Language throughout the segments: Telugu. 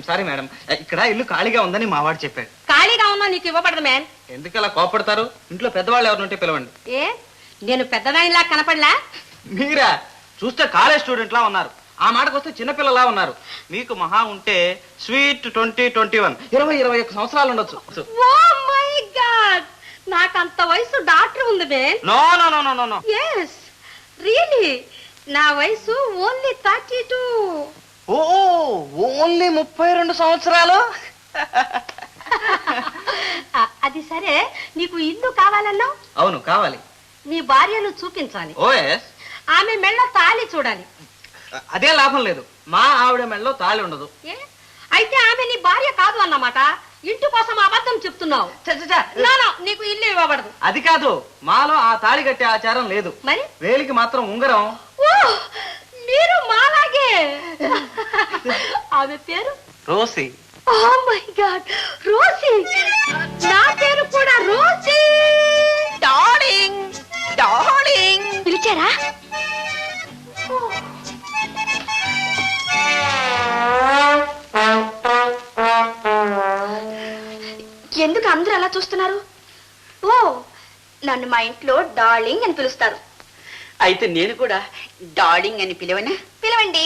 సారీ మేడం, ఇక్కడ ఇల్లు ఖాళీగా ఉందని మా వాడు చెప్పాడు. ఖాళీగా ఉన్నా నీకు ఇవ్వబడదు మ్యాన్. ఎందుకు అలా కోపడతారు? ఇంట్లో పెద్దవాళ్ళు ఎవరినుంటే పిలవండి. ఏ నేను పెద్దదానిలా కనపడలా? మీరా? చూస్తే కాలేజ్ స్టూడెంట్ లా ఉన్నారు. ఆ మాటకు వస్తే చిన్నపిల్లలా ఉన్నారు. మీకు మహా ఉంటే స్వీట్ 20-21 21 సంవత్సరాలు ఉండొచ్చు. ఓ మై గాడ్, నాకంత వయసు డాక్టర్ ఉంది man. No no no no no no. yes really నా వయసు ఓన్లీ 32. ఓ ఓన్లీ 32 సంవత్సరాలు. అది సరే, నీకు ఇల్లు కావాలన్నా? అవును కావాలి. నీ భార్యను చూపించాలి. ఓ ఎస్. ఆమె మెళ్ళ తాళి చూడాలి. అదే లాభం లేదు, మా ఆవిడ మెళ్ళలో తాళి ఉండదు. ఏ అయితే ఆమె నీ భార్య కాదు అన్నమాట. ఇంటి కోసం అబద్ధం చెప్తున్నావు. నీకు ఇల్లు ఇవ్వబడదు. అది కాదు, మాలో ఆ తాళి కట్టే ఆచారం లేదు. మరి వేలికి మాత్రం ఉంగరం. ఓ మీరు మాలాగే. ఆమె పేరు Rosy. Oh my God, Rosy. నా పేరు కూడా రోసి. డార్లింగ్ డార్లింగ్ పిలిచారా? ఎందుకు అందరూ అలా చూస్తున్నారు? ఓ నన్ను మా ఇంట్లో డార్లింగ్ అని పిలుస్తారు. అయితే నేను కూడా డార్లింగ్ అని పిలవనా? పిలవండి.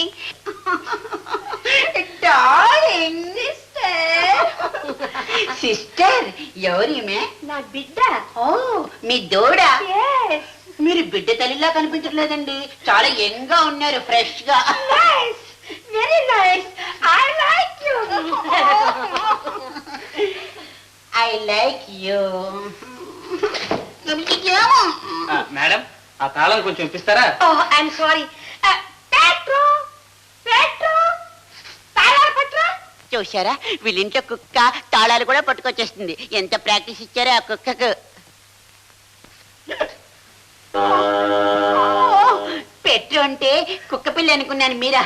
Darling sister. ఎవరిమే? నా బిడ్డ. ఓ మీ దూడ. Yes. మీరు బిడ్డ తల్లిలా కనిపించట్లేదండి, చాలా యంగ్ గా ఉన్నారు, ఫ్రెష్ గా. Nice. Very nice. I like you. I like you. Madam, ఆ తాళం కొంచెం ఇప్పిస్తారా? Oh, I'm sorry. Petro. Petro. తాళాలు పట్రా. చూసారా, వీళ్ళింట్లో కుక్క తాళాలు కూడా పట్టుకొచ్చేస్తుంది. ఎంత ప్రాక్టీస్ ఇచ్చారో ఆ కుక్కకు. పెట్టు అంటే కుక్క పిల్ల అనుకున్నాను. మీరా?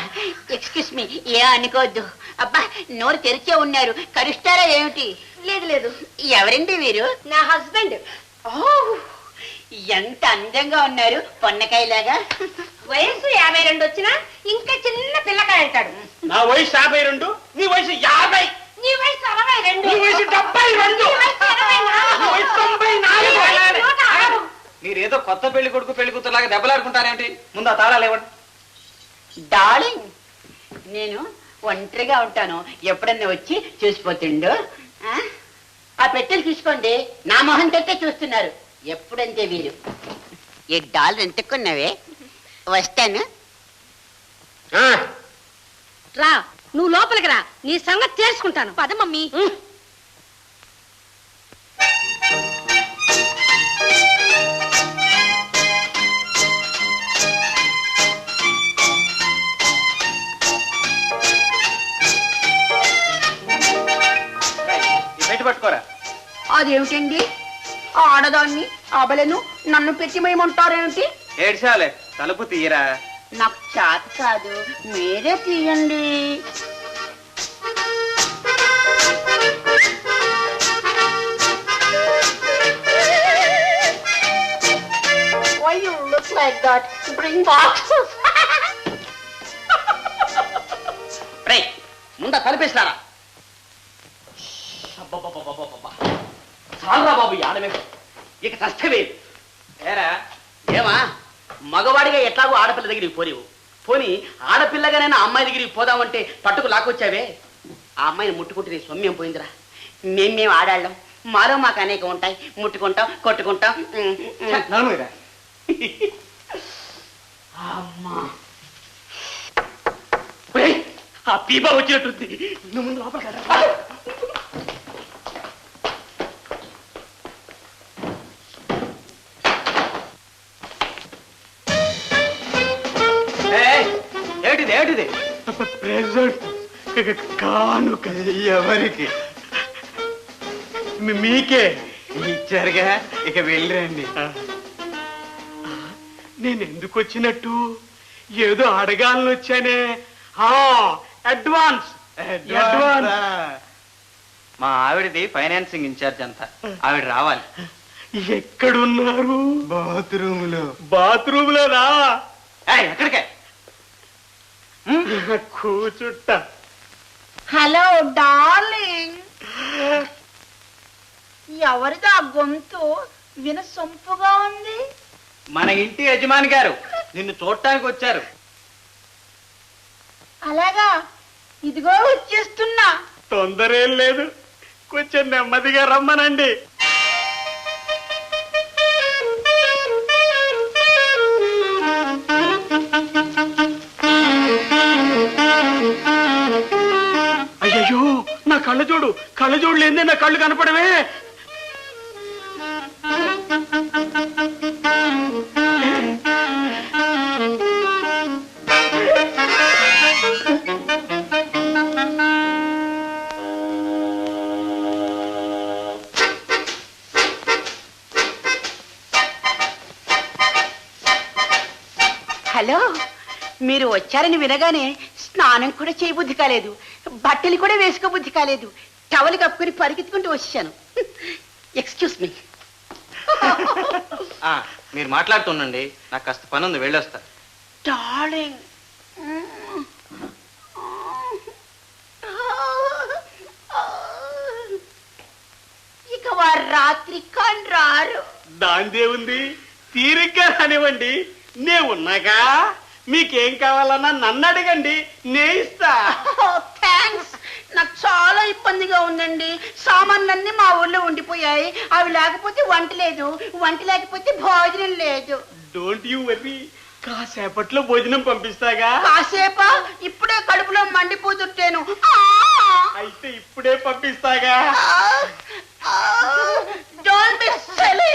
ఎక్స్క్యూస్ మీ, ఏ అనుకోవద్దు. అబ్బా, నోరు తెరిచే ఉన్నారు, కరుస్తారా ఏమిటి? లేదు లేదు, ఎవరండి వీరు? నా హస్బెండ్. ఓ ఎంత అందంగా ఉన్నారు, పొన్నకాయలాగా. వయసు 52 వచ్చినా ఇంకా చిన్న పిల్లకాయ అంటాడు. నా వయసు 52, నీ వయసు 50. నీ వయసు 62. నీ వయసు 72. నీ వయసు 24. నీ వయసు 94. నీ వయసు 106. మీరేదో కొత్త పెళ్లి కొడుకు పెళ్లి కూతురులాగా దెబ్బలాడుకుంటారేంటి? ముందు ఆ తాళాలు ఇవ్వండి. డార్లింగ్, నేను ఒంటరిగా ఉంటాను, ఎప్పుడన్నా వచ్చి చూసిపోతుండు. ఆ పెట్టెలు తీసుకోండి, నా మొహం తట్టే చూస్తున్నారు ఎప్పుడంతే వీరు. ఈ డాలర్ ఎంతకున్నావే? వస్తాను. రా, నువ్వు లోపలికి రా, నీ సంగతి తెలుసుకుంటాను. పద మమ్మీ. బయట పట్టుకోరా. అదేమిటండి, ఆడదాన్ని అబలను నన్ను పెట్టిమేయమంటారేమిటి? ఏడ్చాలే, తలుపు తీయరా. నాకు చేత కాదు, మీరే తీయండి. Why you look like that? Bring boxes. రే, ముందా తలుపేసినారా? చాలరా బాబు, ఆడమే ఇక కష్టమే. ఏరా ఏమా, మగవాడిగా ఎట్లాగో ఆడపిల్ల దగ్గరికి పోలేవు. పోని ఆడపిల్లగానైనా అమ్మాయి దగ్గరికి పోదామంటే పట్టుకు లాక్కొచ్చావే. ఆ అమ్మాయిని ముట్టుకుంటే నీ సొమ్యం పోయిందిరా. మేము ఆడాళ్ళం, మాలో మాకు అనేక ఉంటాయి, ముట్టుకుంటాం, కొట్టుకుంటాం. అమ్మా, ఆ పీపా వచ్చినట్టుంది. నువ్వు ముందు లోపలికి. ఏమిటిది ఏమిటిది? కానుక. ఎవరికి? మీకే ఇచ్చారుగా, ఇక వెళ్ళిరండి. నేను ఎందుకు వచ్చినట్టు? ఏదో అడగాలని వచ్చానే. Advance advance. మా ఆవిడది ఫైనాన్సింగ్ ఇన్ఛార్జ్ అంతా, ఆవిడ రావాలి. ఎక్కడున్నారు? బాత్రూమ్ లోనా? ఎక్కడికే? కూచుట్టా. Hello darling. ఎవరిది ఆ గొంతు వినసొంపుగా ఉంది? మన ఇంటి యజమాని గారు నిన్ను చూడటానికి వచ్చారు. అలాగా, ఇదిగో వచ్చేస్తున్నా. తొందర ఏం లేదు, కొంచెం నెమ్మదిగా రమ్మనండి. అయ్యో, నా కళ్ళజోడు కళ్ళజోడు లేదే నా కళ్ళు కనపడవే. హలో, మీరు వచ్చారని వినగానే స్నానం కూడా చేయబుద్ధి కాలేదు, బట్టలు కూడా వేసుకోబుద్ధి కాలేదు. టవల్ కప్పుకొని పరిగెత్తుకుంటూ వచ్చాను. Excuse me. మీరు మాట్లాడుతుండండి, నాకు కాస్త పని ఉంది, వెళ్ళొస్తా. డార్లింగ్, ఇక వారు రాత్రి కాని రారు. దాందే ఉంది, తీరిగ్గా రానివ్వండి, నే ఉన్నాగా. మీకేం కావాలన్నా నన్ను అడగండి, నే ఇస్తా. థ్యాంక్స్. నాకు చాలా ఇబ్బందిగా ఉందండి. సామాన్లన్నీ మా ఊర్లో ఉండిపోయాయి. అవి లేకపోతే వంట లేదు, వంట లేకపోతే భోజనం లేదు. డోంట్ యూ వర్రీ, కాసేపట్లో భోజనం పంపిస్తాగా. కాసేపా? ఇప్పుడే కడుపులో మండిపోతుంటేను. అయితే ఇప్పుడే పంపిస్తాగా. Don't be silly,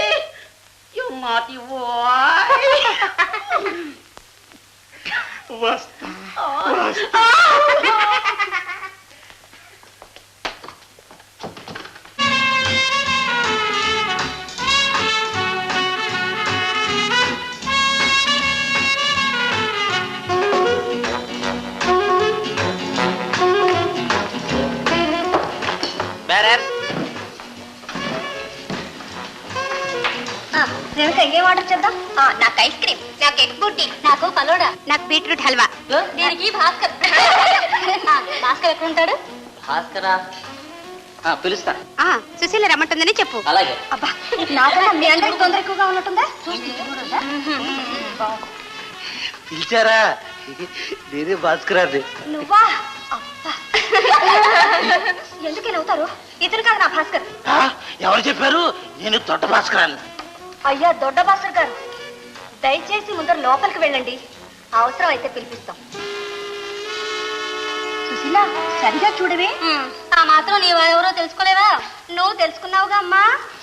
you naughty boy. వస్తా. రేణుక ఇంకేం ఆర్డర్ చేద్దాం? నాకు ఐస్ క్రీమ్, నాకు ఎగ్ బుడ్డి, నాకు ఫలోడా, నాకు బీట్రూట్ హల్వా. దీనికి భాస్కర్. భాస్కర్ ఎక్కడ ఉంటాడు? భాస్కరా, పిలుస్తా. సుశీల రమ్మంటుందని చెప్పు. అలాగే. అబ్బా, నాకన్నా మీ అందరికి తొందర ఎక్కువగా ఉన్నట్టుందా? పిలిచారా? నేనే భాస్కరాన్ని. నువ్వా? అబ్బా, ఎందుకే నవ్వుతారు? ఇతను కాదు నా భాస్కర్. ఎవరు చెప్పారు? నేను తొట్ట భాస్కరాన్ని. అయ్యా దొడ్డ భాస్కర్ గారు, దయచేసి ముందర లోపలికి వెళ్ళండి, అవసరం అయితే పిలిపిస్తాం. సుశీల, సరిగా చూడవే. ఆ మాత్రం నీవెవరో తెలుసుకోలేవా? నువ్వు తెలుసుకున్నావుగా అమ్మా.